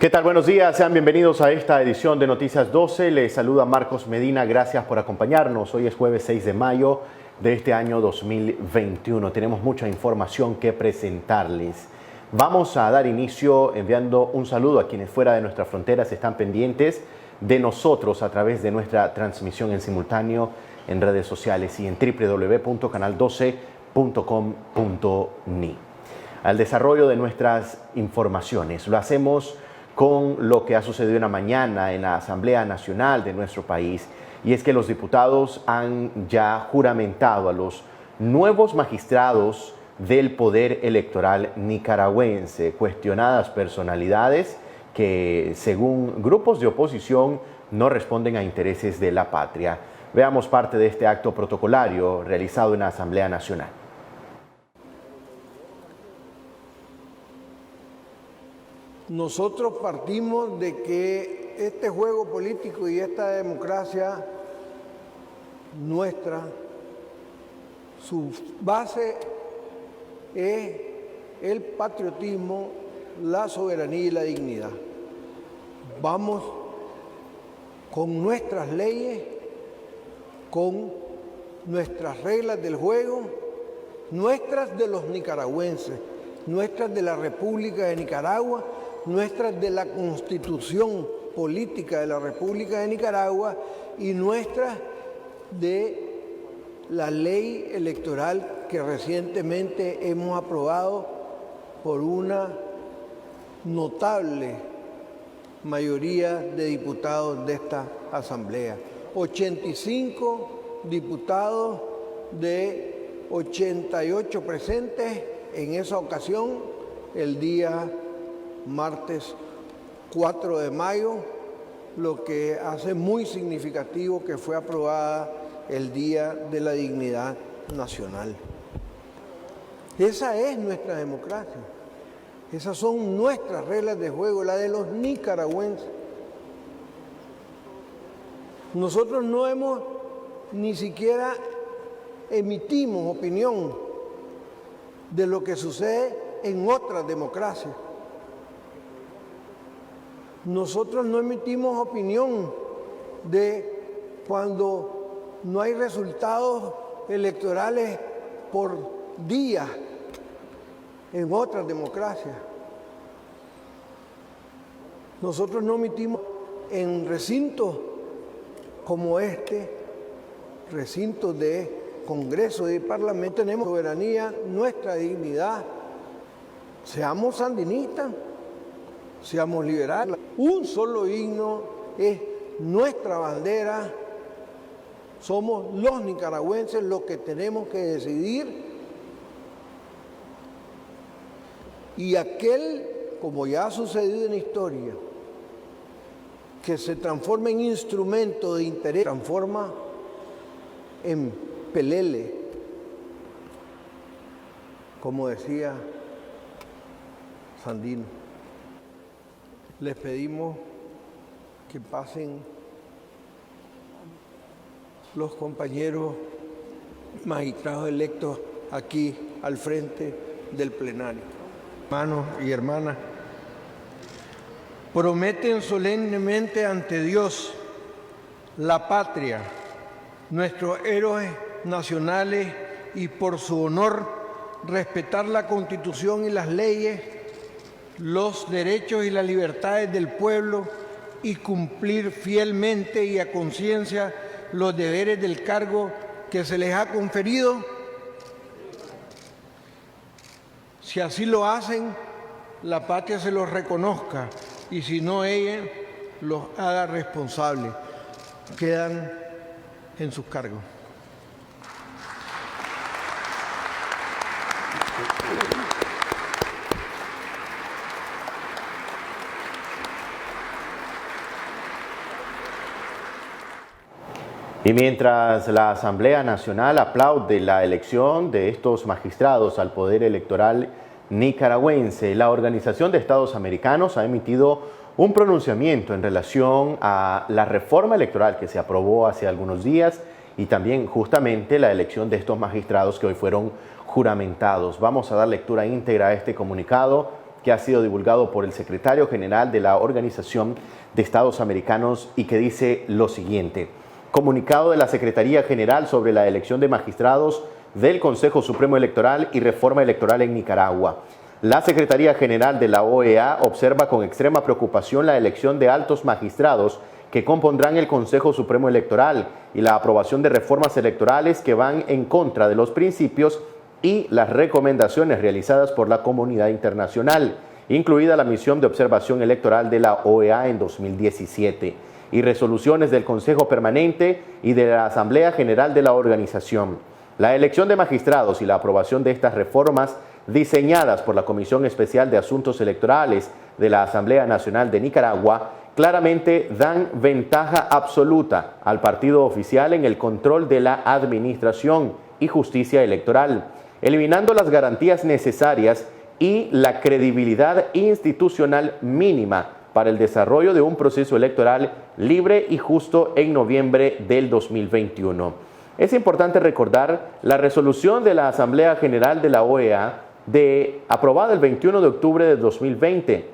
¿Qué tal? Buenos días, sean bienvenidos a esta edición de Noticias 12. Les saluda Marcos Medina, gracias por acompañarnos. Hoy es jueves 6 de mayo de este año 2021. Tenemos mucha información que presentarles. Vamos a dar inicio enviando un saludo a quienes fuera de nuestras fronteras están pendientes de nosotros a través de nuestra transmisión en simultáneo en redes sociales y en www.canal12.com.ni. Al desarrollo de nuestras informaciones lo hacemos con lo que ha sucedido en la mañana en la Asamblea Nacional de nuestro país, y es que los diputados han ya juramentado a los nuevos magistrados del Poder Electoral nicaragüense, cuestionadas personalidades que, según grupos de oposición, no responden a intereses de la patria. Veamos parte de este acto protocolario realizado en la Asamblea Nacional. Nosotros partimos de que este juego político y esta democracia nuestra, su base es el patriotismo, la soberanía y la dignidad. Vamos con nuestras leyes, con nuestras reglas del juego, nuestras de los nicaragüenses, nuestras de la República de Nicaragua, nuestras de la Constitución Política de la República de Nicaragua y nuestras de la ley electoral que recientemente hemos aprobado por una notable mayoría de diputados de esta Asamblea. 85 diputados de 88 presentes en esa ocasión, el día martes 4 de mayo, lo que hace muy significativo que fue aprobada el Día de la Dignidad Nacional. Esa es nuestra democracia, esas son nuestras reglas de juego, la de los nicaragüenses. Nosotros ni siquiera emitimos opinión de lo que sucede en otras democracias. Nosotros no emitimos opinión de cuando no hay resultados electorales por día en otras democracias. Nosotros no emitimos en recintos como este, recintos de Congreso y Parlamento. Tenemos soberanía, nuestra dignidad. Seamos sandinistas, seamos liberales. Un solo himno es nuestra bandera. Somos los nicaragüenses los que tenemos que decidir. Y aquel, como ya ha sucedido en la historia, que se transforma en instrumento de interés, transforma en pelele, como decía Sandino. Les pedimos que pasen los compañeros magistrados electos aquí al frente del plenario. Hermanos y hermanas, prometen solemnemente ante Dios, la patria, nuestros héroes nacionales y por su honor respetar la Constitución y las leyes, los derechos y las libertades del pueblo y cumplir fielmente y a conciencia los deberes del cargo que se les ha conferido. Si así lo hacen, la patria se los reconozca y si no, ella los haga responsables. Quedan en sus cargos. Y mientras la Asamblea Nacional aplaude la elección de estos magistrados al Poder Electoral nicaragüense, la Organización de Estados Americanos ha emitido un pronunciamiento en relación a la reforma electoral que se aprobó hace algunos días y también justamente la elección de estos magistrados que hoy fueron juramentados. Vamos a dar lectura íntegra a este comunicado que ha sido divulgado por el secretario general de la Organización de Estados Americanos y que dice lo siguiente: comunicado de la Secretaría General sobre la elección de magistrados del Consejo Supremo Electoral y reforma electoral en Nicaragua. La Secretaría General de la OEA observa con extrema preocupación la elección de altos magistrados que compondrán el Consejo Supremo Electoral y la aprobación de reformas electorales que van en contra de los principios y las recomendaciones realizadas por la comunidad internacional, incluida la misión de observación electoral de la OEA en 2017 y resoluciones del Consejo Permanente y de la Asamblea General de la organización. La elección de magistrados y la aprobación de estas reformas diseñadas por la Comisión Especial de Asuntos Electorales de la Asamblea Nacional de Nicaragua claramente dan ventaja absoluta al partido oficial en el control de la administración y justicia electoral, eliminando las garantías necesarias y la credibilidad institucional mínima para el desarrollo de un proceso electoral libre y justo en noviembre del 2021. Es importante recordar la resolución de la Asamblea General de la OEA aprobada el 21 de octubre de 2020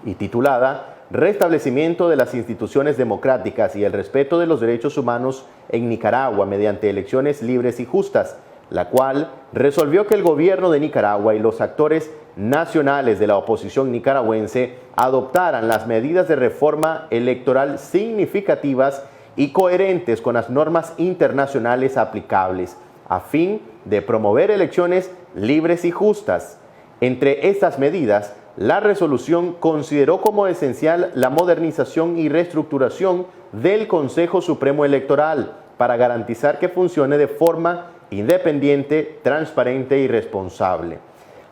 y titulada Restablecimiento de las instituciones democráticas y el respeto de los derechos humanos en Nicaragua mediante elecciones libres y justas, la cual resolvió que el gobierno de Nicaragua y los actores nacionales de la oposición nicaragüense adoptaran las medidas de reforma electoral significativas y coherentes con las normas internacionales aplicables, a fin de promover elecciones libres y justas. Entre estas medidas, la resolución consideró como esencial la modernización y reestructuración del Consejo Supremo Electoral para garantizar que funcione de forma independiente, transparente y responsable.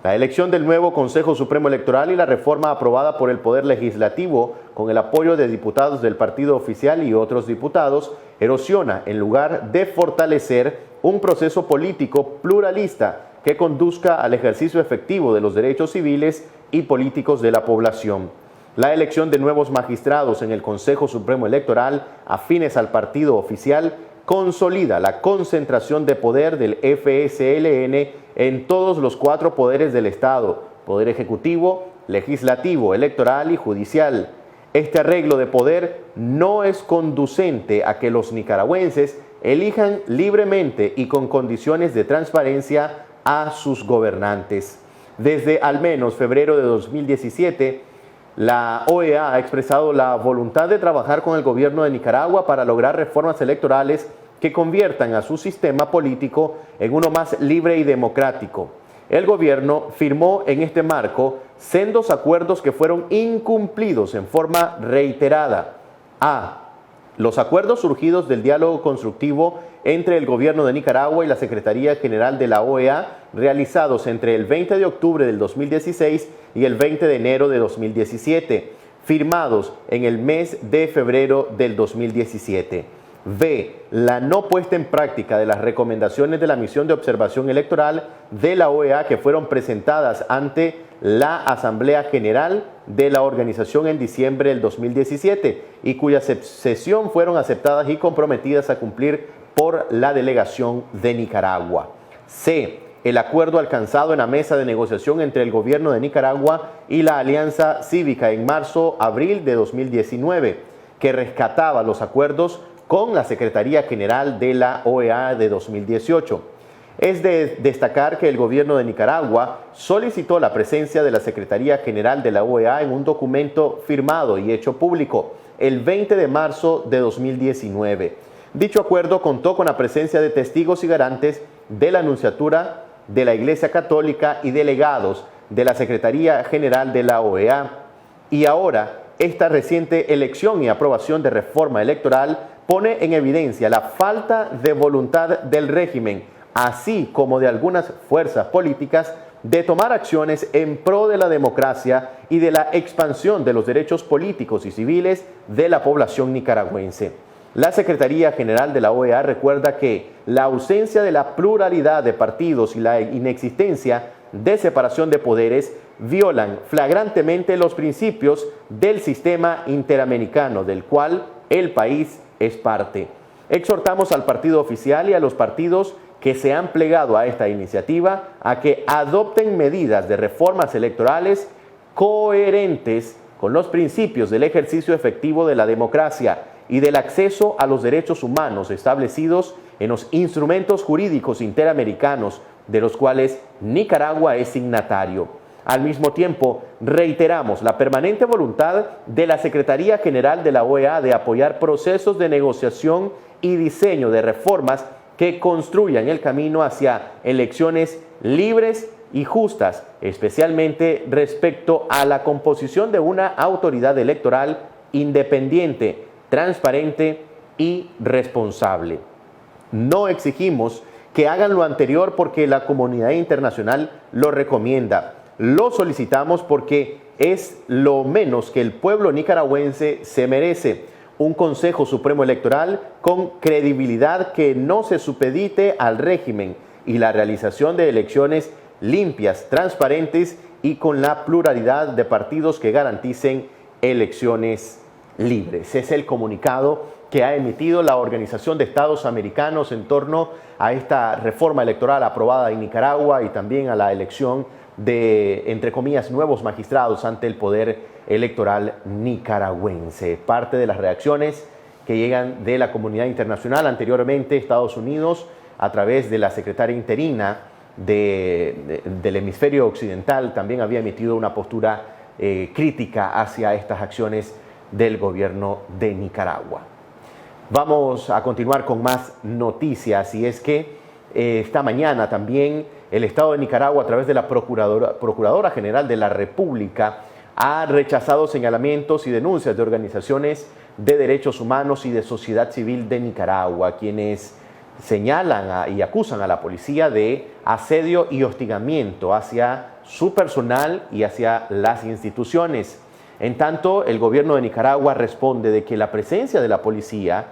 La elección del nuevo Consejo Supremo Electoral y la reforma aprobada por el Poder Legislativo con el apoyo de diputados del partido oficial y otros diputados erosiona en lugar de fortalecer un proceso político pluralista que conduzca al ejercicio efectivo de los derechos civiles y políticos de la población. La elección de nuevos magistrados en el Consejo Supremo Electoral afines al partido oficial consolida la concentración de poder del FSLN en todos los 4 poderes del Estado: poder ejecutivo, legislativo, electoral y judicial. Este arreglo de poder no es conducente a que los nicaragüenses elijan libremente y con condiciones de transparencia a sus gobernantes. Desde al menos febrero de 2017, la OEA ha expresado la voluntad de trabajar con el gobierno de Nicaragua para lograr reformas electorales que conviertan a su sistema político en uno más libre y democrático. El gobierno firmó en este marco sendos acuerdos que fueron incumplidos en forma reiterada. Los acuerdos surgidos del diálogo constructivo entre el gobierno de Nicaragua y la Secretaría General de la OEA, realizados entre el 20 de octubre del 2016 y el 20 de enero de 2017, firmados en el mes de febrero del 2017. La no puesta en práctica de las recomendaciones de la misión de observación electoral de la OEA que fueron presentadas ante la Asamblea General de la organización en diciembre del 2017 y cuya sesión fueron aceptadas y comprometidas a cumplir por la delegación de Nicaragua. El acuerdo alcanzado en la mesa de negociación entre el gobierno de Nicaragua y la Alianza Cívica en marzo-abril de 2019, que rescataba los acuerdos con la Secretaría General de la OEA de 2018. Es de destacar que el gobierno de Nicaragua solicitó la presencia de la Secretaría General de la OEA en un documento firmado y hecho público el 20 de marzo de 2019. Dicho acuerdo contó con la presencia de testigos y garantes de la Nunciatura de la Iglesia Católica y delegados de la Secretaría General de la OEA. Y ahora, esta reciente elección y aprobación de reforma electoral pone en evidencia la falta de voluntad del régimen, así como de algunas fuerzas políticas, de tomar acciones en pro de la democracia y de la expansión de los derechos políticos y civiles de la población nicaragüense. La Secretaría General de la OEA recuerda que la ausencia de la pluralidad de partidos y la inexistencia de separación de poderes violan flagrantemente los principios del sistema interamericano del cual el país es parte. Exhortamos al partido oficial y a los partidos que se han plegado a esta iniciativa a que adopten medidas de reformas electorales coherentes con los principios del ejercicio efectivo de la democracia y del acceso a los derechos humanos establecidos en los instrumentos jurídicos interamericanos de los cuales Nicaragua es signatario. Al mismo tiempo, reiteramos la permanente voluntad de la Secretaría General de la OEA de apoyar procesos de negociación y diseño de reformas que construyan el camino hacia elecciones libres y justas, especialmente respecto a la composición de una autoridad electoral independiente, transparente y responsable. No exigimos que hagan lo anterior porque la comunidad internacional lo recomienda. Lo solicitamos porque es lo menos que el pueblo nicaragüense se merece. Un Consejo Supremo Electoral con credibilidad que no se supedite al régimen y la realización de elecciones limpias, transparentes y con la pluralidad de partidos que garanticen elecciones libres. Es el comunicado que ha emitido la Organización de Estados Americanos en torno a esta reforma electoral aprobada en Nicaragua y también a la elección de, entre comillas, nuevos magistrados ante el poder electoral nicaragüense. Parte de las reacciones que llegan de la comunidad internacional. Anteriormente, Estados Unidos, a través de la secretaria interina del hemisferio occidental, también había emitido una postura crítica hacia estas acciones del gobierno de Nicaragua. Vamos a continuar con más noticias y es que esta mañana también el Estado de Nicaragua, a través de la Procuradora General de la República, ha rechazado señalamientos y denuncias de organizaciones de derechos humanos y de sociedad civil de Nicaragua, quienes señalan y acusan a la policía de asedio y hostigamiento hacia su personal y hacia las instituciones. En tanto, el gobierno de Nicaragua responde de que la presencia de la policía,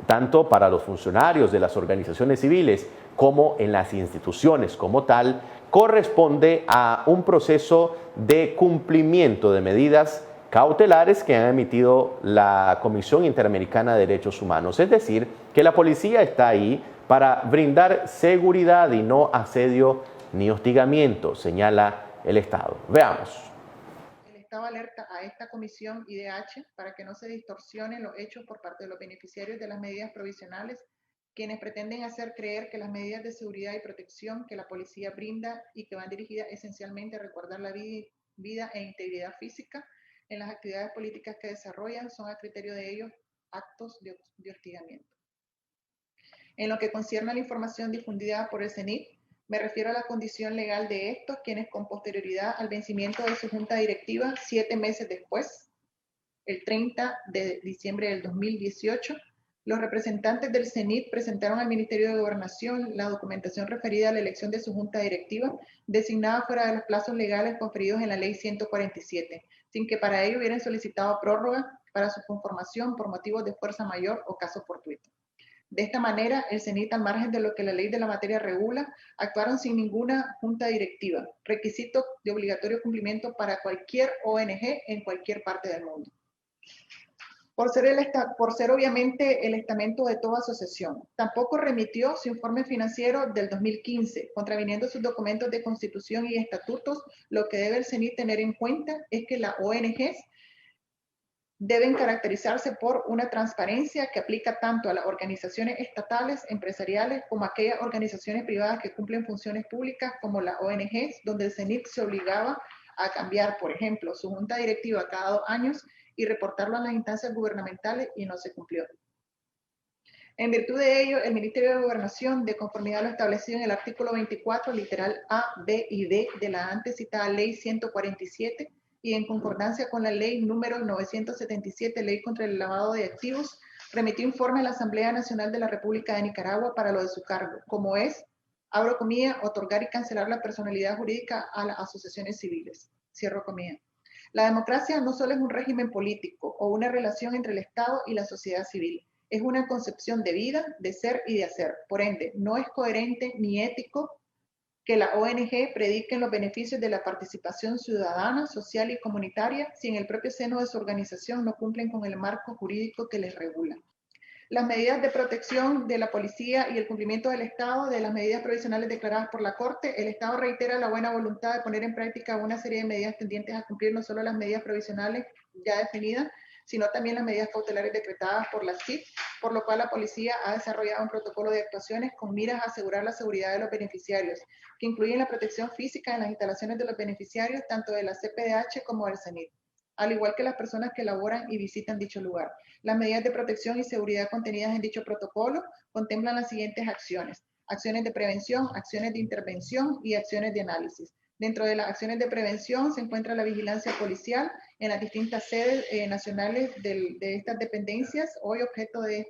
tanto para los funcionarios de las organizaciones civiles como en las instituciones como tal, corresponde a un proceso de cumplimiento de medidas cautelares que han emitido la Comisión Interamericana de Derechos Humanos. Es decir, que la policía está ahí para brindar seguridad y no asedio ni hostigamiento, señala el Estado. Veamos. El Estado alerta a esta comisión IDH para que no se distorsionen los hechos por parte de los beneficiarios de las medidas provisionales, quienes pretenden hacer creer que las medidas de seguridad y protección que la policía brinda y que van dirigidas esencialmente a resguardar la vida e integridad física en las actividades políticas que desarrollan son a criterio de ellos actos de hostigamiento. En lo que concierne a la información difundida por el CENIT, me refiero a la condición legal de estos, quienes con posterioridad al vencimiento de su junta directiva, 7 meses después, el 30 de diciembre del 2018, los representantes del CENIT presentaron al Ministerio de Gobernación la documentación referida a la elección de su junta directiva, designada fuera de los plazos legales conferidos en la Ley 147, sin que para ello hubieran solicitado prórroga para su conformación por motivos de fuerza mayor o caso fortuito. De esta manera, el CENIT, al margen de lo que la ley de la materia regula, actuaron sin ninguna junta directiva, requisito de obligatorio cumplimiento para cualquier ONG en cualquier parte del mundo. Por ser obviamente el estamento de toda asociación. Tampoco remitió su informe financiero del 2015, contraviniendo sus documentos de constitución y estatutos. Lo que debe el CENIT tener en cuenta es que las ONGs deben caracterizarse por una transparencia que aplica tanto a las organizaciones estatales, empresariales, como a aquellas organizaciones privadas que cumplen funciones públicas, como las ONGs, donde el CENIT se obligaba a cambiar, por ejemplo, su junta directiva cada 2 años y reportarlo a las instancias gubernamentales, y no se cumplió. En virtud de ello, el Ministerio de Gobernación, de conformidad a lo establecido en el artículo 24, literal A, B y D de la antes citada Ley 147, y en concordancia con la ley número 977, ley contra el lavado de activos, remitió informe a la Asamblea Nacional de la República de Nicaragua para lo de su cargo, como es, abro comillas, otorgar y cancelar la personalidad jurídica a las asociaciones civiles, cierro comillas. La democracia no solo es un régimen político o una relación entre el Estado y la sociedad civil, es una concepción de vida, de ser y de hacer. Por ende, no es coherente ni ético que la ONG prediquen los beneficios de la participación ciudadana, social y comunitaria si en el propio seno de su organización no cumplen con el marco jurídico que les regula. Las medidas de protección de la policía y el cumplimiento del Estado de las medidas provisionales declaradas por la Corte. El Estado reitera la buena voluntad de poner en práctica una serie de medidas tendientes a cumplir no solo las medidas provisionales ya definidas, sino también las medidas cautelares decretadas por la CIP, por lo cual la policía ha desarrollado un protocolo de actuaciones con miras a asegurar la seguridad de los beneficiarios, que incluyen la protección física en las instalaciones de los beneficiarios, tanto de la CPDH como del CENIT, al igual que las personas que laboran y visitan dicho lugar. Las medidas de protección y seguridad contenidas en dicho protocolo contemplan las siguientes acciones: acciones de prevención, acciones de intervención y acciones de análisis. Dentro de las acciones de prevención se encuentra la vigilancia policial en las distintas sedes nacionales de estas dependencias, hoy objeto de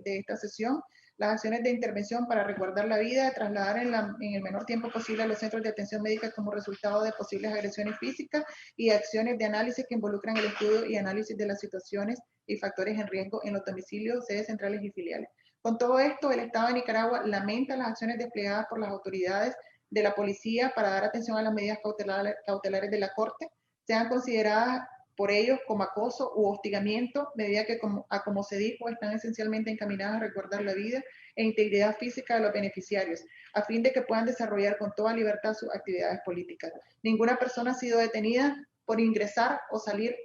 esta sesión. Las acciones de intervención para resguardar la vida, trasladar en el menor tiempo posible a los centros de atención médica como resultado de posibles agresiones físicas, y acciones de análisis que involucran el estudio y análisis de las situaciones y factores en riesgo en los domicilios, sedes centrales y filiales. Con todo esto, el Estado de Nicaragua lamenta las acciones desplegadas por las autoridades de la policía para dar atención a las medidas cautelares de la Corte, sean consideradas por ellos como acoso u hostigamiento, medida que, como se dijo, están esencialmente encaminadas a resguardar la vida e integridad física de los beneficiarios, a fin de que puedan desarrollar con toda libertad sus actividades políticas. Ninguna persona ha sido detenida por ingresar o salir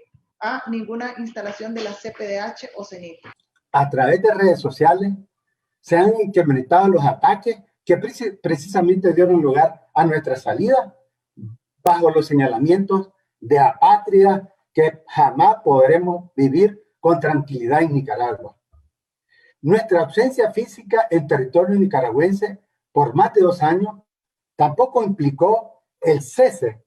a ninguna instalación de la CPDH o CENIT. A través de redes sociales se han incrementado los ataques que precisamente dieron lugar a nuestra salida bajo los señalamientos de apátrida que jamás podremos vivir con tranquilidad en Nicaragua. Nuestra ausencia física en territorio nicaragüense por más de 2 años tampoco implicó el cese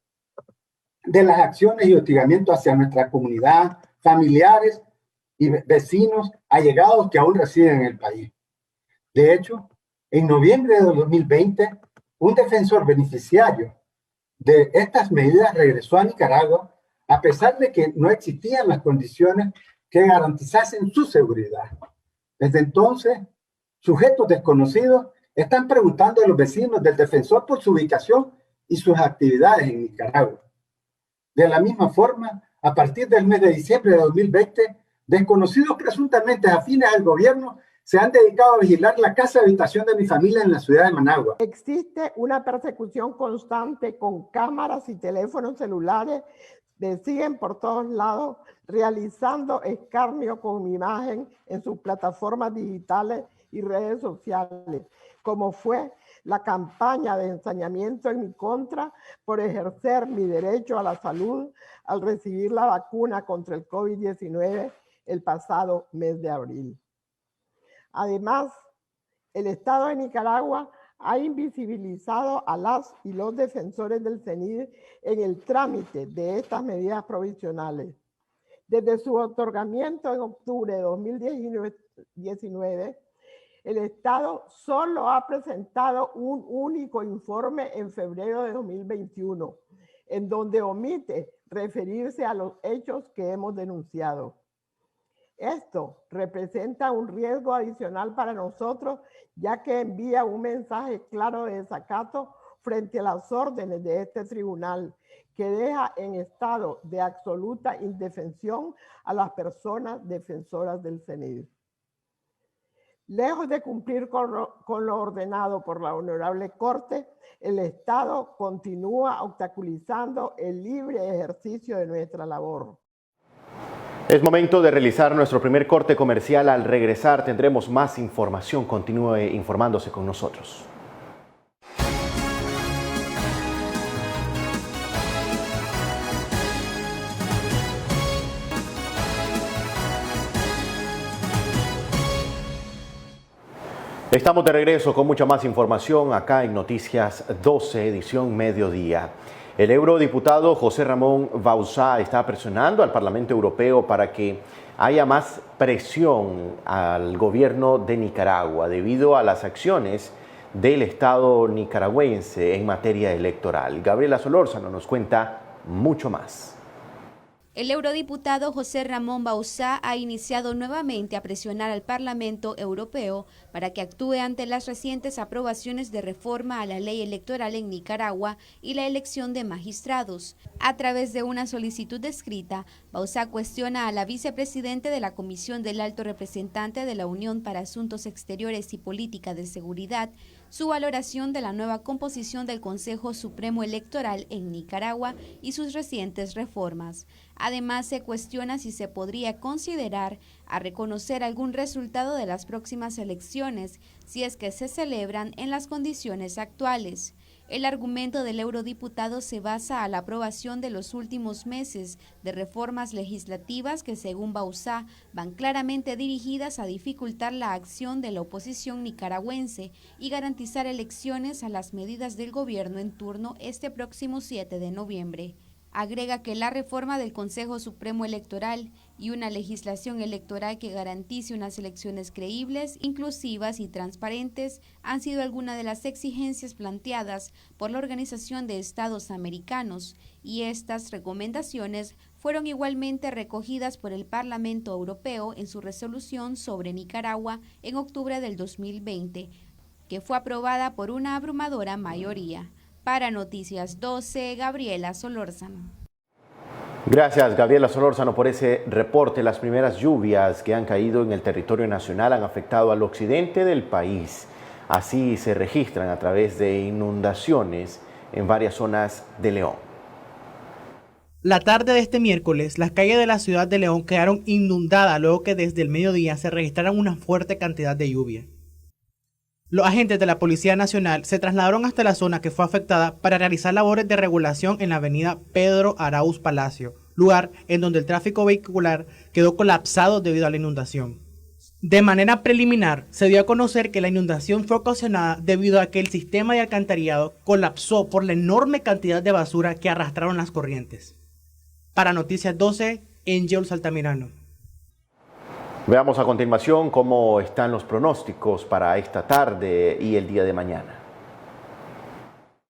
de las acciones y hostigamientos hacia nuestra comunidad, familiares y vecinos allegados que aún residen en el país. De hecho, en noviembre de 2020, un defensor beneficiario de estas medidas regresó a Nicaragua a pesar de que no existían las condiciones que garantizasen su seguridad. Desde entonces, sujetos desconocidos están preguntando a los vecinos del defensor por su ubicación y sus actividades en Nicaragua. De la misma forma, a partir del mes de diciembre de 2020, desconocidos presuntamente afines al gobierno se han dedicado a vigilar la casa de habitación de mi familia en la ciudad de Managua. Existe una persecución constante con cámaras y teléfonos celulares que siguen por todos lados realizando escarnio con mi imagen en sus plataformas digitales y redes sociales, como fue la campaña de ensañamiento en mi contra por ejercer mi derecho a la salud al recibir la vacuna contra el COVID-19 el pasado mes de abril. Además, el Estado de Nicaragua ha invisibilizado a las y los defensores del CENID en el trámite de estas medidas provisionales. Desde su otorgamiento en octubre de 2019, el Estado solo ha presentado un único informe en febrero de 2021, en donde omite referirse a los hechos que hemos denunciado. Esto representa un riesgo adicional para nosotros, ya que envía un mensaje claro de desacato frente a las órdenes de este tribunal, que deja en estado de absoluta indefensión a las personas defensoras del CENID. Lejos de cumplir con lo ordenado por la Honorable Corte, el Estado continúa obstaculizando el libre ejercicio de nuestra labor. Es momento de realizar nuestro primer corte comercial. Al regresar tendremos más información. Continúe informándose con nosotros. Estamos de regreso con mucha más información acá en Noticias 12, edición mediodía. El eurodiputado José Ramón Bauzá está presionando al Parlamento Europeo para que haya más presión al gobierno de Nicaragua debido a las acciones del Estado nicaragüense en materia electoral. Gabriela Solórzano nos cuenta mucho más. El eurodiputado José Ramón Bauzá ha iniciado nuevamente a presionar al Parlamento Europeo para que actúe ante las recientes aprobaciones de reforma a la ley electoral en Nicaragua y la elección de magistrados. A través de una solicitud escrita, Bauzá cuestiona a la vicepresidente de la Comisión del Alto Representante de la Unión para Asuntos Exteriores y Política de Seguridad su valoración de la nueva composición del Consejo Supremo Electoral en Nicaragua y sus recientes reformas. Además, se cuestiona si se podría considerar a reconocer algún resultado de las próximas elecciones si es que se celebran en las condiciones actuales. El argumento del eurodiputado se basa a la aprobación de los últimos meses de reformas legislativas que, según Bauzá, van claramente dirigidas a dificultar la acción de la oposición nicaragüense y garantizar elecciones a las medidas del gobierno en turno este próximo 7 de noviembre. Agrega que la reforma del Consejo Supremo Electoral y una legislación electoral que garantice unas elecciones creíbles, inclusivas y transparentes han sido algunas de las exigencias planteadas por la Organización de Estados Americanos, y estas recomendaciones fueron igualmente recogidas por el Parlamento Europeo en su resolución sobre Nicaragua en octubre del 2020, que fue aprobada por una abrumadora mayoría. Para Noticias 12, Gabriela Solórzano. Gracias, Gabriela Solórzano, por ese reporte. Las primeras lluvias que han caído en el territorio nacional han afectado al occidente del país. Así se registran a través de inundaciones en varias zonas de León. La tarde de este miércoles, las calles de la ciudad de León quedaron inundadas luego que desde el mediodía se registrara una fuerte cantidad de lluvia. Los agentes de la Policía Nacional se trasladaron hasta la zona que fue afectada para realizar labores de regulación en la avenida Pedro Arauz Palacio, lugar en donde el tráfico vehicular quedó colapsado debido a la inundación. De manera preliminar, se dio a conocer que la inundación fue ocasionada debido a que el sistema de alcantarillado colapsó por la enorme cantidad de basura que arrastraron las corrientes. Para Noticias 12, Angel Altamirano. Veamos a continuación cómo están los pronósticos para esta tarde y el día de mañana.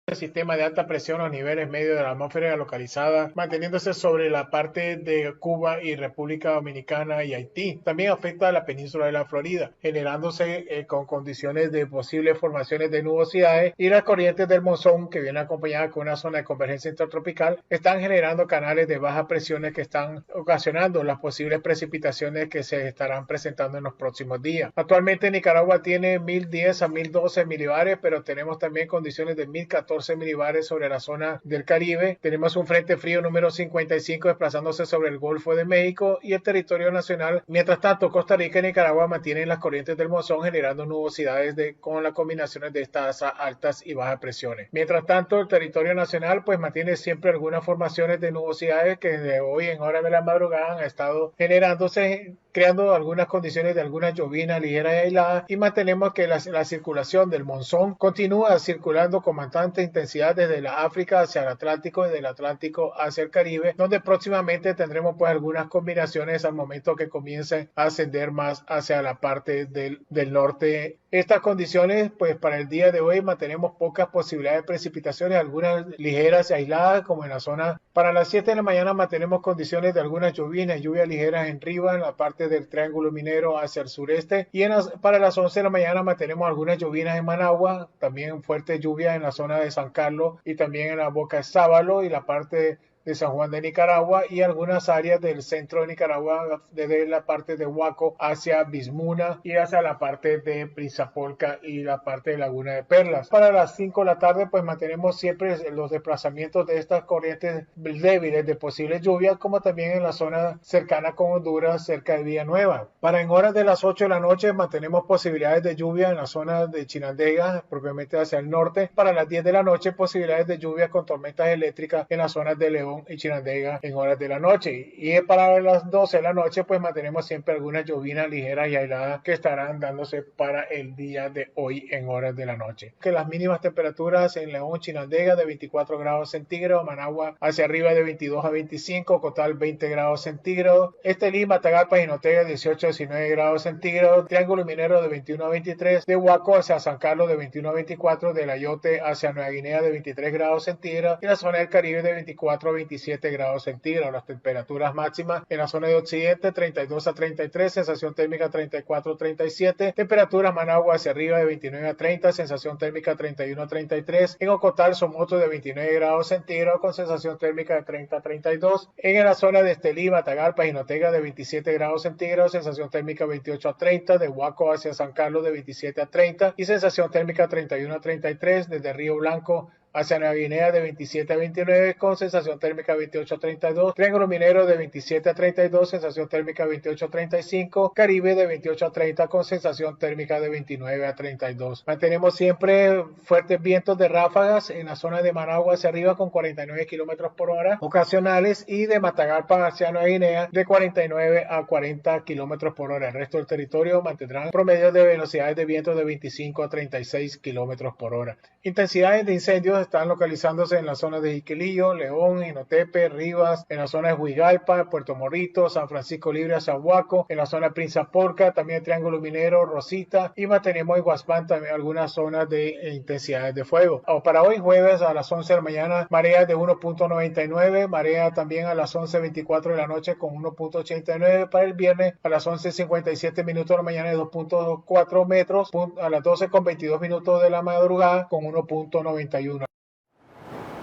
El sistema de alta presión a niveles medios de la atmósfera localizada, manteniéndose sobre la parte de Cuba y República Dominicana y Haití. También afecta a la península de la Florida, generándose con condiciones de posibles formaciones de nubosidades, y las corrientes del monzón, que viene acompañada con una zona de convergencia intertropical, están generando canales de bajas presiones que están ocasionando las posibles precipitaciones que se estarán presentando en los próximos días. Actualmente Nicaragua tiene 1010 a 1012 milibares, pero tenemos también condiciones de 1014 milibares sobre la zona del Caribe. Tenemos un frente frío número 55 desplazándose sobre el Golfo de México y el territorio nacional. Mientras tanto, Costa Rica y Nicaragua mantienen las corrientes del monzón generando nubosidades con las combinaciones de estas altas y bajas presiones. Mientras tanto, el territorio nacional pues mantiene siempre algunas formaciones de nubosidades que de hoy en horas de la madrugada han estado generándose, creando algunas condiciones de algunas llovinas ligeras y aisladas, y mantenemos que la circulación del monzón continúa circulando con bastante intensidad desde la África hacia el Atlántico y del Atlántico hacia el Caribe, donde próximamente tendremos pues algunas combinaciones al momento que comiencen a ascender más hacia la parte del norte. Estas condiciones pues para el día de hoy mantenemos pocas posibilidades de precipitaciones, algunas ligeras y aisladas como en la zona. Para las 7 de la mañana mantenemos condiciones de algunas lluvias ligeras en Riva, en la parte del Triángulo Minero hacia el sureste, y para las 11 de la mañana mantenemos algunas lluvias en Managua, también fuerte lluvia en la zona de San Carlos y también en la Boca de Sábalo y la parte de San Juan de Nicaragua, y algunas áreas del centro de Nicaragua, desde la parte de Huaco hacia Bismuna y hacia la parte de Brizapolca y la parte de Laguna de Perlas. Para las 5 de la tarde pues mantenemos siempre los desplazamientos de estas corrientes débiles de posibles lluvias, como también en la zona cercana con Honduras, cerca de Villanueva. Para en horas de las 8 de la noche mantenemos posibilidades de lluvia en la zona de Chinandega, propiamente hacia el norte. Para las 10 de la noche posibilidades de lluvia con tormentas eléctricas en las zonas de León y Chinandega en horas de la noche, y para las 12 de la noche pues mantenemos siempre algunas llovinas ligeras y aisladas que estarán dándose para el día de hoy en horas de la noche. Que las mínimas temperaturas en León, Chinandega de 24 grados centígrados, Managua hacia arriba de 22 a 25, Cotal 20 grados centígrados, Estelí, Matagalpa y Jinotega 18 a 19 grados centígrados, Triángulo Minero de 21 a 23, de Huaco hacia San Carlos de 21 a 24, de Layote hacia Nueva Guinea de 23 grados centígrados y la zona del Caribe de 24 a 25 27 grados centígrados. Las temperaturas máximas en la zona de occidente 32 a 33, sensación térmica 34 a 37, temperaturas Managua hacia arriba de 29 a 30, sensación térmica 31 a 33, en Ocotal Somoto de 29 grados centígrados con sensación térmica de 30 a 32, en la zona de Estelí, Matagalpa y Jinotega de 27 grados centígrados, sensación térmica 28 a 30, de Huaco hacia San Carlos de 27 a 30 y sensación térmica 31 a 33, desde Río Blanco hacia Nueva Guinea de 27 a 29 con sensación térmica 28 a 32, Triángulo Minero de 27 a 32, sensación térmica 28 a 35, Caribe de 28 a 30 con sensación térmica de 29 a 32. Mantenemos siempre fuertes vientos de ráfagas en la zona de Managua hacia arriba con 49 kilómetros por hora ocasionales y de Matagalpa hacia Nueva Guinea de 49 a 40 kilómetros por hora. El resto del territorio mantendrán promedios de velocidades de viento de 25 a 36 kilómetros por hora. Intensidades de incendios están localizándose en la zona de Jiquilillo, León, Jinotepe, Rivas, en la zona de Huigalpa, Puerto Morrito, San Francisco Libre hacia Huaco, en la zona de Prinzaporca, también Triángulo Minero, Rosita y mantenemos en Guaspán también algunas zonas de intensidades de fuego. Para hoy jueves a las 11 de la mañana, marea de 1.99, marea también a las 11:24 de la noche con 1.89, para el viernes a las 11:57 minutos de la mañana de 2.4 metros, a las 12:22 minutos de la madrugada con 1.91.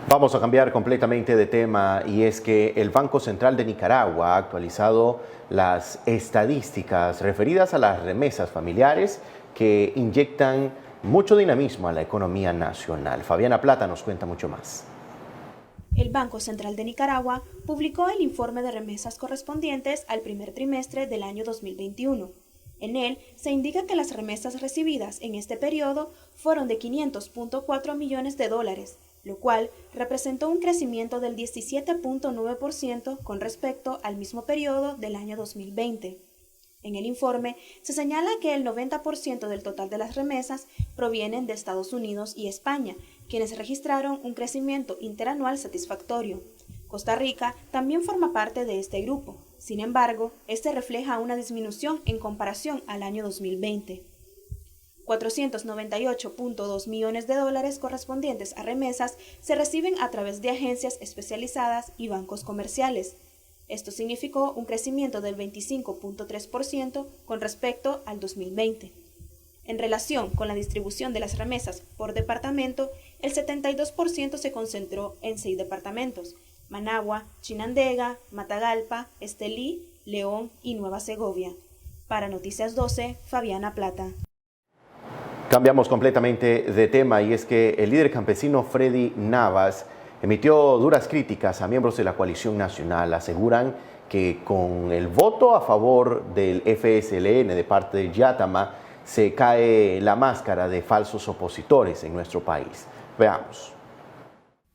Vamos a cambiar completamente de tema y es que el Banco Central de Nicaragua ha actualizado las estadísticas referidas a las remesas familiares que inyectan mucho dinamismo a la economía nacional. Fabiana Plata nos cuenta mucho más. El Banco Central de Nicaragua publicó el informe de remesas correspondientes al primer trimestre del año 2021. En él se indica que las remesas recibidas en este periodo fueron de $500.4 millones, lo cual representó un crecimiento del 17.9% con respecto al mismo periodo del año 2020. En el informe se señala que el 90% del total de las remesas provienen de Estados Unidos y España, quienes registraron un crecimiento interanual satisfactorio. Costa Rica también forma parte de este grupo. Sin embargo, este refleja una disminución en comparación al año 2020. $498.2 millones correspondientes a remesas se reciben a través de agencias especializadas y bancos comerciales. Esto significó un crecimiento del 25.3% con respecto al 2020. En relación con la distribución de las remesas por departamento, el 72% se concentró en 6 departamentos: Managua, Chinandega, Matagalpa, Estelí, León y Nueva Segovia. Para Noticias 12, Fabiana Plata. Cambiamos completamente de tema y es que el líder campesino Freddy Navas emitió duras críticas a miembros de la coalición nacional. Aseguran que con el voto a favor del FSLN de parte de Yatama se cae la máscara de falsos opositores en nuestro país. Veamos.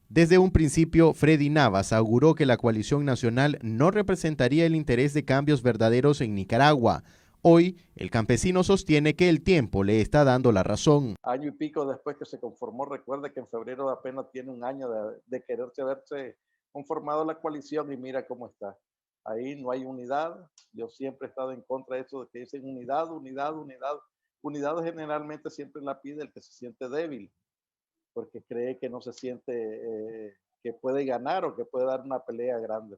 Desde un principio, Freddy Navas auguró que la coalición nacional no representaría el interés de cambios verdaderos en Nicaragua. Hoy, el campesino sostiene que el tiempo le está dando la razón. Año y pico después que se conformó, recuerde que en febrero apenas tiene un año de quererse haberse conformado la coalición y mira cómo está. Ahí no hay unidad. Yo siempre he estado en contra de eso de que dicen unidad, unidad, unidad. Unidad generalmente siempre la pide el que se siente débil, porque cree que no se siente que puede ganar o que puede dar una pelea grande.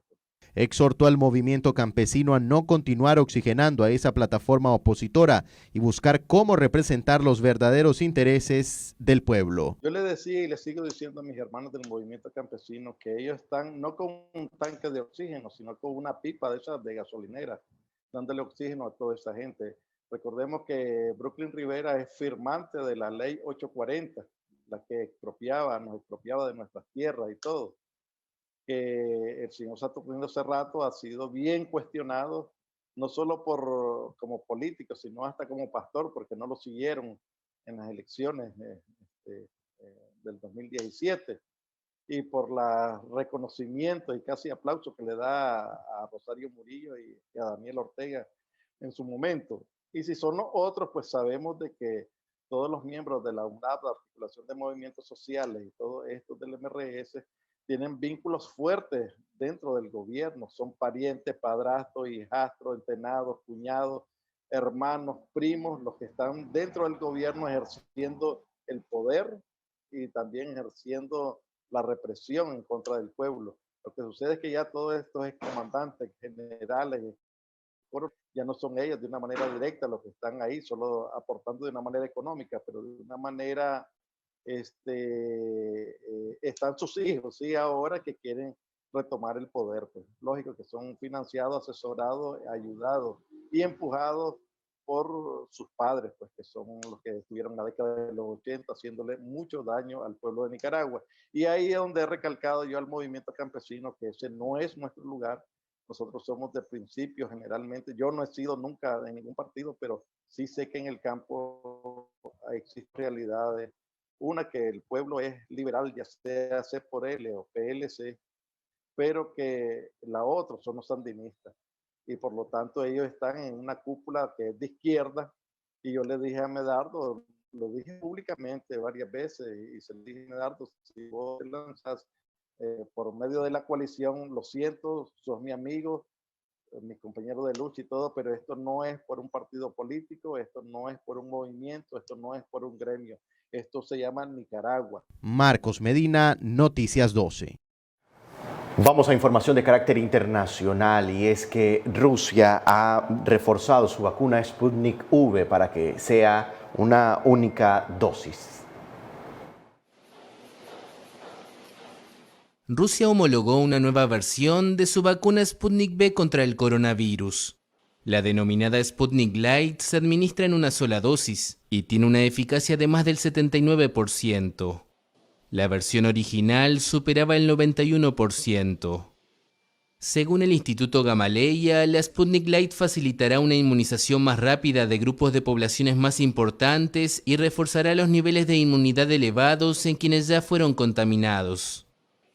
Exhortó al movimiento campesino a no continuar oxigenando a esa plataforma opositora y buscar cómo representar los verdaderos intereses del pueblo. Yo le decía y le sigo diciendo a mis hermanos del movimiento campesino que ellos están no con un tanque de oxígeno, sino con una pipa de esas de gasolinera, dándole oxígeno a toda esa gente. Recordemos que Brooklyn Rivera es firmante de la ley 840, la que nos expropiaba de nuestras tierras y todo. Que el señor Saturnino Cerrato ha sido bien cuestionado, no solo como político, sino hasta como pastor, porque no lo siguieron en las elecciones del 2017, y por la reconocimiento y casi aplauso que le da a Rosario Murillo y a Daniel Ortega en su momento. Y si son otros, pues sabemos de que todos los miembros de la UNAP, la Articulación de Movimientos Sociales y todos estos del MRS, tienen vínculos fuertes dentro del gobierno, son parientes, padrastros, hijastros, entenados, cuñados, hermanos, primos, los que están dentro del gobierno ejerciendo el poder y también ejerciendo la represión en contra del pueblo. Lo que sucede es que ya todos estos comandantes generales ya no son ellos de una manera directa los que están ahí, solo aportando de una manera económica, pero de una manera están sus hijos, sí, ahora que quieren retomar el poder. Pues lógico que son financiados, asesorados, ayudados y empujados por sus padres, pues que son los que estuvieron en la década de los 80 haciéndole mucho daño al pueblo de Nicaragua. Y ahí es donde he recalcado yo al movimiento campesino que ese no es nuestro lugar. Nosotros somos de principio generalmente. Yo no he sido nunca de ningún partido, pero sí sé que en el campo existen realidades. Una, que el pueblo es liberal, ya sea C4L o PLC, pero que la otra son los sandinistas. Y por lo tanto ellos están en una cúpula que es de izquierda. Y yo le dije a Medardo, lo dije públicamente varias veces, y se le dije a Medardo, si vos te lanzas por medio de la coalición, lo siento, sos mi amigo, mi compañero de lucha y todo, pero esto no es por un partido político, esto no es por un movimiento, esto no es por un gremio, esto se llama Nicaragua. Marcos Medina, Noticias 12. Vamos a información de carácter internacional, y es que Rusia ha reforzado su vacuna Sputnik V para que sea una única dosis. Rusia homologó una nueva versión de su vacuna Sputnik V contra el coronavirus. La denominada Sputnik Light se administra en una sola dosis y tiene una eficacia de más del 79%. La versión original superaba el 91%. Según el Instituto Gamaleya, la Sputnik Light facilitará una inmunización más rápida de grupos de poblaciones más importantes y reforzará los niveles de inmunidad elevados en quienes ya fueron contaminados.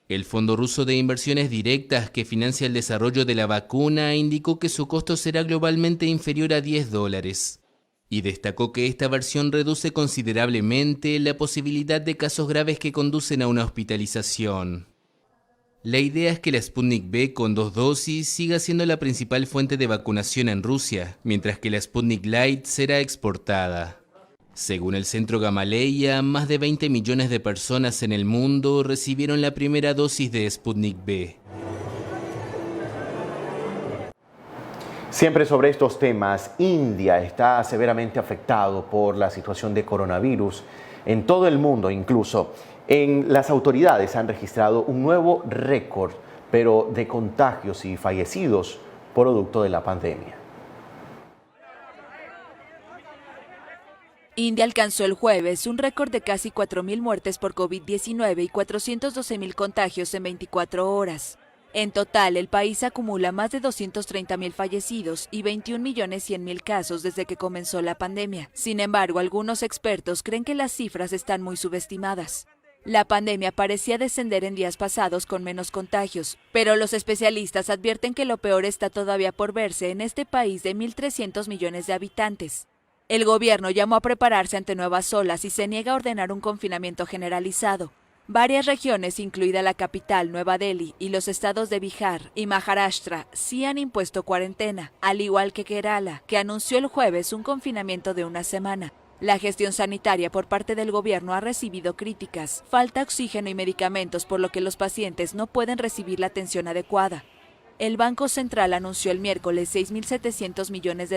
El Fondo Ruso de Inversiones Directas, que financia el desarrollo de la vacuna, indicó que su costo será globalmente inferior a $10 y destacó que esta versión reduce considerablemente la posibilidad de casos graves que conducen a una hospitalización. La idea es que la Sputnik V con 2 dosis siga siendo la principal fuente de vacunación en Rusia, mientras que la Sputnik Light será exportada. Según el Centro Gamaleya, más de 20 millones de personas en el mundo recibieron la primera dosis de Sputnik V. Siempre sobre estos temas, India está severamente afectado por la situación de coronavirus en todo el mundo. Incluso las autoridades han registrado un nuevo récord, pero de contagios y fallecidos producto de la pandemia. India alcanzó el jueves un récord de casi 4.000 muertes por COVID-19 y 412.000 contagios en 24 horas. En total, el país acumula más de 230.000 fallecidos y 21.100.000 casos desde que comenzó la pandemia. Sin embargo, algunos expertos creen que las cifras están muy subestimadas. La pandemia parecía descender en días pasados con menos contagios, pero los especialistas advierten que lo peor está todavía por verse en este país de 1.300 millones de habitantes. El gobierno llamó a prepararse ante nuevas olas y se niega a ordenar un confinamiento generalizado. Varias regiones, incluida la capital, Nueva Delhi, y los estados de Bihar y Maharashtra, sí han impuesto cuarentena, al igual que Kerala, que anunció el jueves un confinamiento de una semana. La gestión sanitaria por parte del gobierno ha recibido críticas. Falta oxígeno y medicamentos, por lo que los pacientes no pueden recibir la atención adecuada. El Banco Central anunció el miércoles $6.700 millones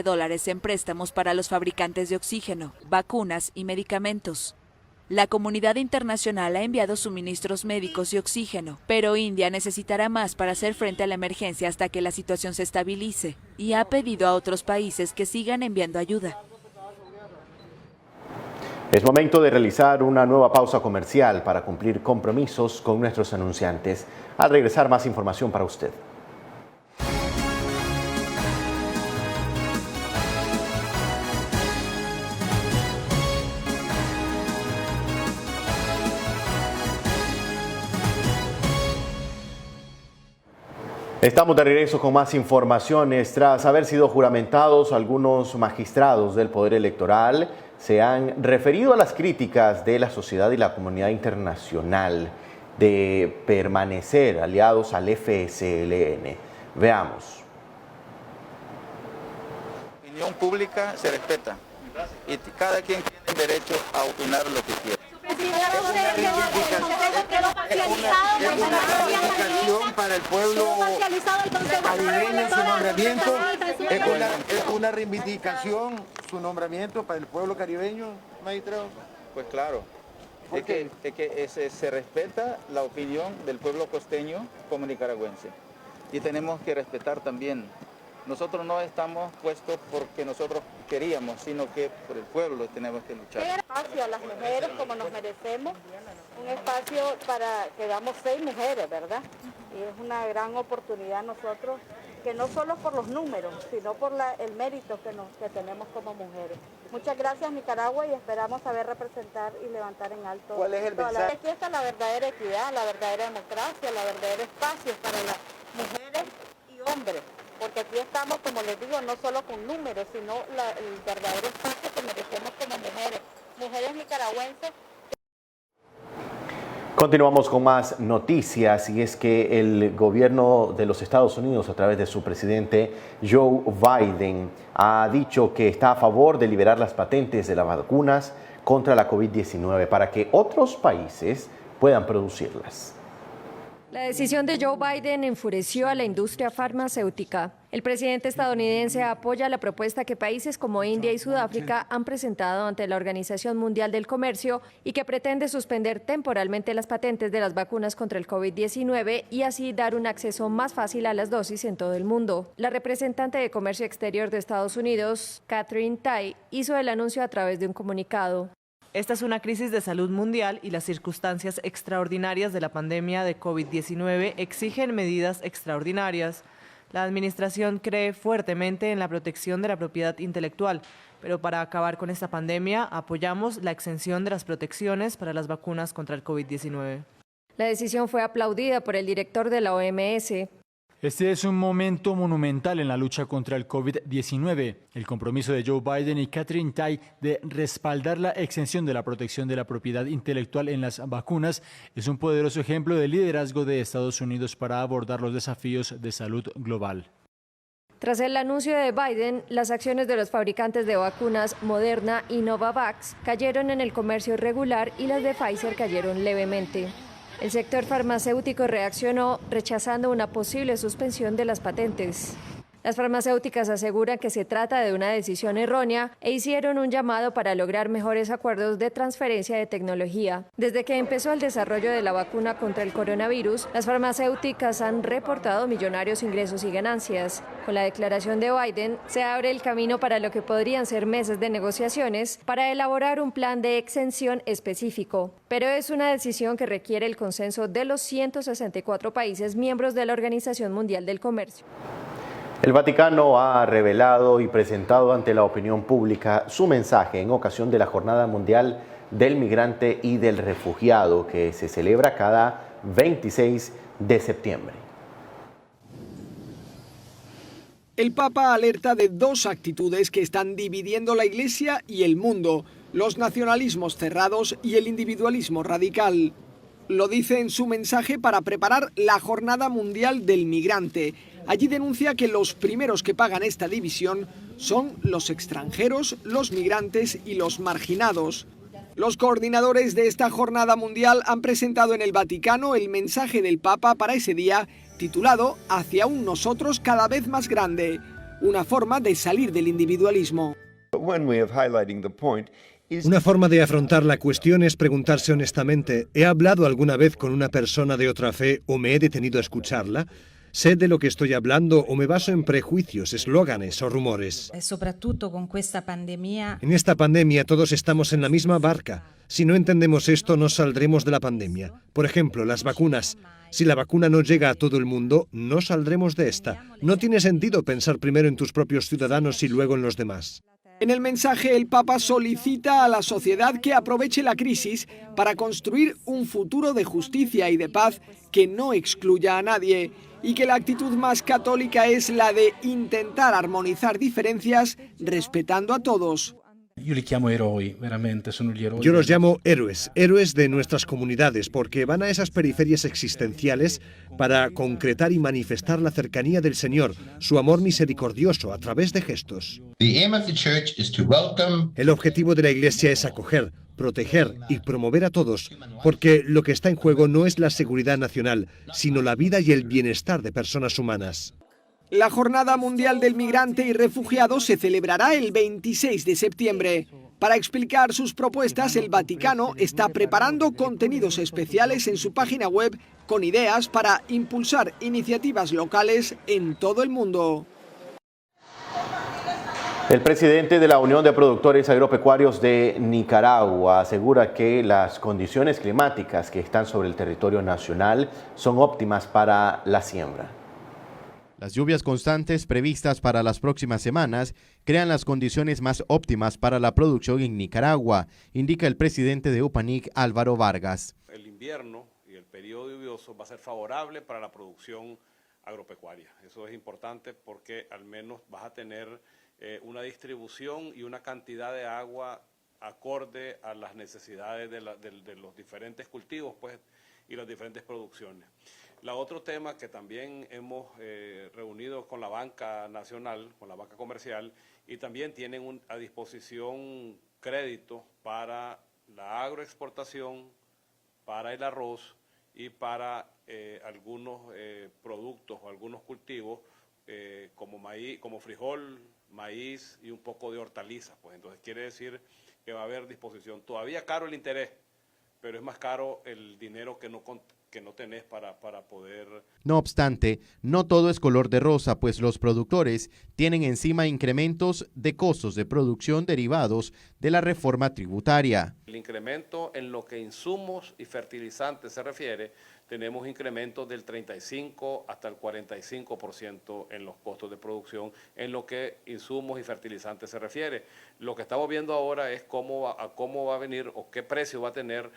en préstamos para los fabricantes de oxígeno, vacunas y medicamentos. La comunidad internacional ha enviado suministros médicos y oxígeno, pero India necesitará más para hacer frente a la emergencia hasta que la situación se estabilice, y ha pedido a otros países que sigan enviando ayuda. Es momento de realizar una nueva pausa comercial para cumplir compromisos con nuestros anunciantes. Al regresar, más información para usted. Estamos de regreso con más informaciones. Tras haber sido juramentados, algunos magistrados del Poder Electoral se han referido a las críticas de la sociedad y la comunidad internacional de permanecer aliados al FSLN. Veamos. La opinión pública se respeta y cada quien tiene el derecho a opinar lo que quiera. Es una reivindicación para el pueblo caribeño, su nombramiento. Es una reivindicación, su nombramiento para el pueblo caribeño, magistrado. Pues claro, es que se respeta la opinión del pueblo costeño como nicaragüense y tenemos que respetar también. Nosotros no estamos puestos porque nosotros queríamos, sino que por el pueblo tenemos que luchar. Un espacio a las mujeres como nos merecemos, un espacio para que damos 6 mujeres, ¿verdad? Y es una gran oportunidad nosotros, que no solo por los números, sino por el mérito que tenemos como mujeres. Muchas gracias Nicaragua y esperamos saber representar y levantar en alto. ¿Cuál es el mensaje? Aquí está la verdadera equidad, la verdadera democracia, la verdadera espacio para las mujeres y hombres. Porque aquí estamos, como les digo, no solo con números, sino el verdadero espacio que merecemos como mujeres nicaragüenses. Continuamos con más noticias y es que el gobierno de los Estados Unidos a través de su presidente Joe Biden ha dicho que está a favor de liberar las patentes de las vacunas contra la COVID-19 para que otros países puedan producirlas. La decisión de Joe Biden enfureció a la industria farmacéutica. El presidente estadounidense apoya la propuesta que países como India y Sudáfrica han presentado ante la Organización Mundial del Comercio y que pretende suspender temporalmente las patentes de las vacunas contra el COVID-19 y así dar un acceso más fácil a las dosis en todo el mundo. La representante de Comercio Exterior de Estados Unidos, Katherine Tai, hizo el anuncio a través de un comunicado. Esta es una crisis de salud mundial y las circunstancias extraordinarias de la pandemia de COVID-19 exigen medidas extraordinarias. La administración cree fuertemente en la protección de la propiedad intelectual, pero para acabar con esta pandemia apoyamos la exención de las protecciones para las vacunas contra el COVID-19. La decisión fue aplaudida por el director de la OMS. Este es un momento monumental en la lucha contra el COVID-19. El compromiso de Joe Biden y Katherine Tai de respaldar la exención de la protección de la propiedad intelectual en las vacunas es un poderoso ejemplo de liderazgo de Estados Unidos para abordar los desafíos de salud global. Tras el anuncio de Biden, las acciones de los fabricantes de vacunas Moderna y Novavax cayeron en el comercio irregular y las de Pfizer cayeron levemente. El sector farmacéutico reaccionó rechazando una posible suspensión de las patentes. Las farmacéuticas aseguran que se trata de una decisión errónea e hicieron un llamado para lograr mejores acuerdos de transferencia de tecnología. Desde que empezó el desarrollo de la vacuna contra el coronavirus, las farmacéuticas han reportado millonarios ingresos y ganancias. Con la declaración de Biden, se abre el camino para lo que podrían ser meses de negociaciones para elaborar un plan de exención específico. Pero es una decisión que requiere el consenso de los 164 países miembros de la Organización Mundial del Comercio. El Vaticano ha revelado y presentado ante la opinión pública su mensaje en ocasión de la Jornada Mundial del Migrante y del Refugiado, que se celebra cada 26 de septiembre. El Papa alerta de dos actitudes que están dividiendo la Iglesia y el mundo: los nacionalismos cerrados y el individualismo radical. Lo dice en su mensaje para preparar la Jornada Mundial del Migrante. Allí denuncia que los primeros que pagan esta división son los extranjeros, los migrantes y los marginados. Los coordinadores de esta Jornada Mundial han presentado en el Vaticano el mensaje del Papa para ese día, titulado Hacia un nosotros cada vez más grande, una forma de salir del individualismo. Una forma de afrontar la cuestión es preguntarse honestamente, ¿he hablado alguna vez con una persona de otra fe o me he detenido a escucharla? ¿Sé de lo que estoy hablando o me baso en prejuicios, eslóganes o rumores? En esta pandemia todos estamos en la misma barca. Si no entendemos esto, no saldremos de la pandemia. Por ejemplo, las vacunas. Si la vacuna no llega a todo el mundo, no saldremos de esta. No tiene sentido pensar primero en tus propios ciudadanos y luego en los demás. En el mensaje, el Papa solicita a la sociedad que aproveche la crisis para construir un futuro de justicia y de paz que no excluya a nadie, y que la actitud más católica es la de intentar armonizar diferencias respetando a todos. Yo los llamo héroes, héroes de nuestras comunidades, porque van a esas periferias existenciales para concretar y manifestar la cercanía del Señor, su amor misericordioso a través de gestos. El objetivo de la Iglesia es acoger, proteger y promover a todos, porque lo que está en juego no es la seguridad nacional, sino la vida y el bienestar de personas humanas. La Jornada Mundial del Migrante y Refugiado se celebrará el 26 de septiembre. Para explicar sus propuestas, el Vaticano está preparando contenidos especiales en su página web con ideas para impulsar iniciativas locales en todo el mundo. El presidente de la Unión de Productores Agropecuarios de Nicaragua asegura que las condiciones climáticas que están sobre el territorio nacional son óptimas para la siembra. Las lluvias constantes previstas para las próximas semanas crean las condiciones más óptimas para la producción en Nicaragua, indica el presidente de UPANIC, Álvaro Vargas. El invierno y el periodo lluvioso va a ser favorable para la producción agropecuaria. Eso es importante porque al menos vas a tener una distribución y una cantidad de agua acorde a las necesidades de los diferentes cultivos, pues, y las diferentes producciones. Otro tema que también hemos reunido con la banca nacional, con la banca comercial, y también tienen a disposición créditos para la agroexportación, para el arroz y para algunos productos o algunos cultivos como maíz, como frijol, maíz y un poco de hortalizas. Pues entonces quiere decir que va a haber disposición. Todavía caro el interés, pero es más caro el dinero que no tenés para poder... No obstante, no todo es color de rosa, pues los productores tienen encima incrementos de costos de producción derivados de la reforma tributaria. El incremento en lo que insumos y fertilizantes se refiere, tenemos incrementos del 35 hasta el 45% en los costos de producción en lo que insumos y fertilizantes se refiere. Lo que estamos viendo ahora es cómo va a venir o qué precio va a tener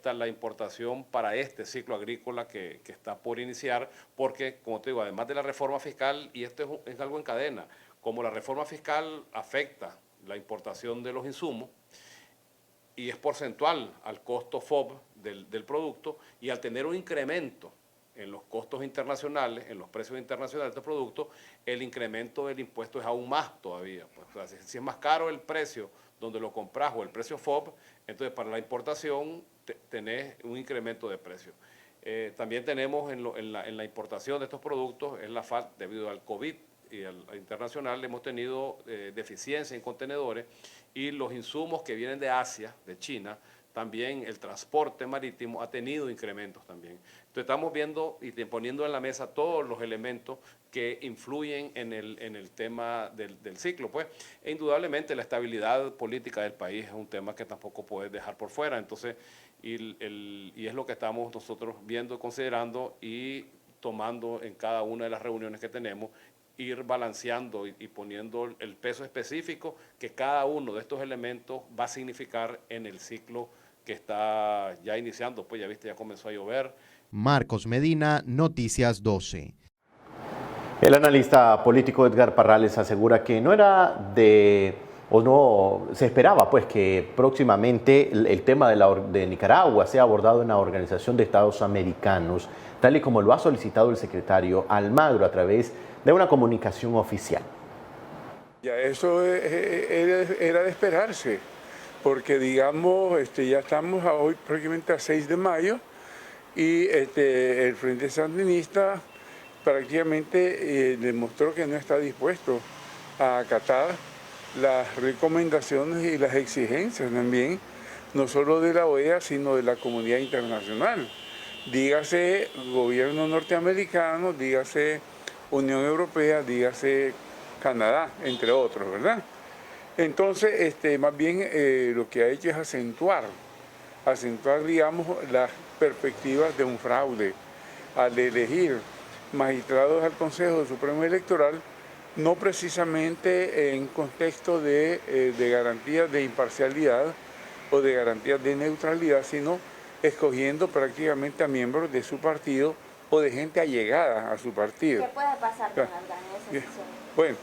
la importación para este ciclo agrícola que está por iniciar, porque, como te digo, además de la reforma fiscal, y esto es algo en cadena, como la reforma fiscal afecta la importación de los insumos, y es porcentual al costo FOB del producto, y al tener un incremento en los costos internacionales, en los precios internacionales de estos productos, el incremento del impuesto es aún más todavía. Pues, o sea, si es más caro el precio donde lo compras o el precio FOB, entonces para la importación tenés un incremento de precio. También tenemos en la importación de estos productos, debido al COVID y al internacional, hemos tenido deficiencia en contenedores, y los insumos que vienen de Asia, de China, también el transporte marítimo ha tenido incrementos también. Entonces estamos viendo y poniendo en la mesa todos los elementos que influyen en el tema del ciclo, pues. E indudablemente la estabilidad política del país es un tema que tampoco puedes dejar por fuera. Entonces, y es lo que estamos nosotros viendo, considerando y tomando en cada una de las reuniones que tenemos, ir balanceando y poniendo el peso específico que cada uno de estos elementos va a significar en el ciclo que está ya iniciando. Pues ya viste, ya comenzó a llover. Marcos Medina, Noticias 12. El analista político Edgar Parrales asegura que no se esperaba pues que próximamente el tema de Nicaragua sea abordado en la Organización de Estados Americanos, tal y como lo ha solicitado el secretario Almagro a través de una comunicación oficial. Ya eso era de esperarse, porque digamos, ya estamos hoy prácticamente a 6 de mayo y el Frente Sandinista prácticamente demostró que no está dispuesto a acatar las recomendaciones y las exigencias también, no solo de la OEA, sino de la comunidad internacional. Dígase gobierno norteamericano, dígase Unión Europea, dígase Canadá, entre otros, ¿verdad? Entonces, más bien lo que ha hecho es acentuar, digamos, las perspectivas de un fraude al elegir magistrados al Consejo Supremo Electoral, no precisamente en contexto de garantías de imparcialidad o de garantías de neutralidad, sino escogiendo prácticamente a miembros de su partido o de gente allegada a su partido. ¿Qué puede pasar con esa decisión? Bueno,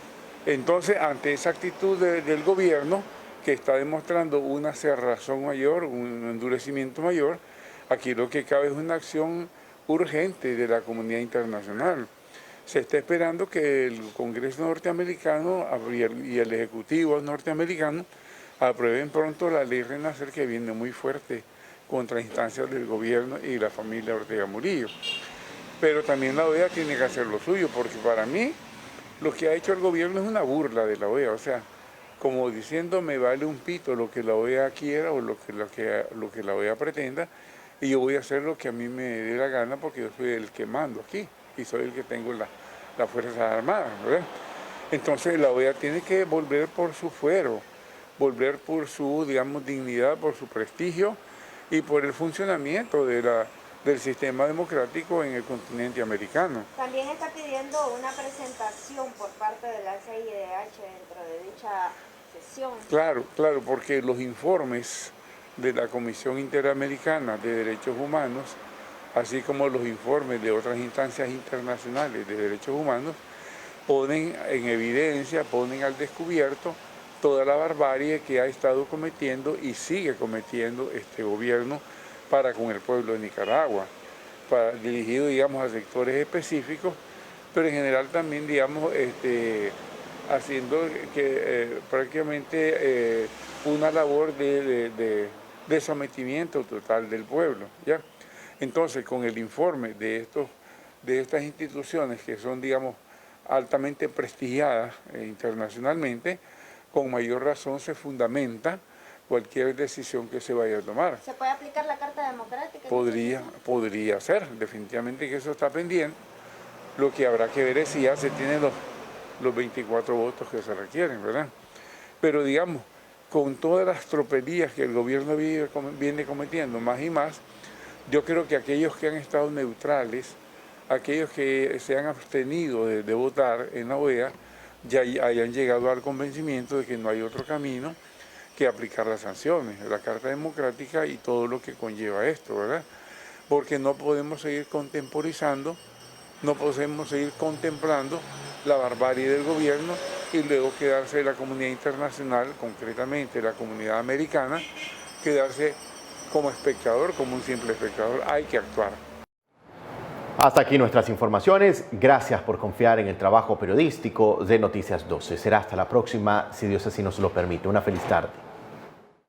entonces ante esa actitud del gobierno, que está demostrando una cerrazón mayor, un endurecimiento mayor, aquí lo que cabe es una acción urgente de la comunidad internacional. Se está esperando que el Congreso norteamericano y el Ejecutivo norteamericano aprueben pronto la ley Renacer, que viene muy fuerte contra instancias del gobierno y la familia Ortega Murillo. Pero también la OEA tiene que hacer lo suyo, porque para mí lo que ha hecho el gobierno es una burla de la OEA, o sea, como diciendo me vale un pito lo que la OEA quiera o lo que la OEA pretenda, y yo voy a hacer lo que a mí me dé la gana porque yo soy el que mando aquí y soy el que tengo las Fuerzas Armadas, ¿verdad? Entonces la OEA tiene que volver por su fuero, volver por su, digamos, dignidad, por su prestigio y por el funcionamiento del sistema democrático en el continente americano. También está pidiendo una presentación por parte de la CIDH dentro de dicha sesión. Claro, claro, porque los informes de la Comisión Interamericana de Derechos Humanos, así como los informes de otras instancias internacionales de derechos humanos, ponen en evidencia, ponen al descubierto toda la barbarie que ha estado cometiendo y sigue cometiendo este gobierno para con el pueblo de Nicaragua, dirigido, digamos, a sectores específicos, pero en general también, digamos, haciendo que prácticamente una labor de sometimiento total del pueblo, ¿ya? Entonces, con el informe de estas instituciones que son, digamos, altamente prestigiadas internacionalmente, con mayor razón se fundamenta cualquier decisión que se vaya a tomar. ¿Se puede aplicar la Carta Democrática? Podría ser, definitivamente que eso está pendiente. Lo que habrá que ver es si ya se tienen los 24 votos que se requieren, ¿verdad? Pero digamos, con todas las tropelías que el gobierno viene cometiendo, más y más, yo creo que aquellos que han estado neutrales, aquellos que se han abstenido de votar en la OEA, ya hayan llegado al convencimiento de que no hay otro camino que aplicar las sanciones, la Carta Democrática y todo lo que conlleva esto, ¿verdad? Porque no podemos seguir contemporizando, no podemos seguir contemplando la barbarie del gobierno y luego quedarse la comunidad internacional, concretamente la comunidad americana, quedarse como espectador, como un simple espectador. Hay que actuar. Hasta aquí nuestras informaciones. Gracias por confiar en el trabajo periodístico de Noticias 12. Será hasta la próxima, si Dios así nos lo permite. Una feliz tarde.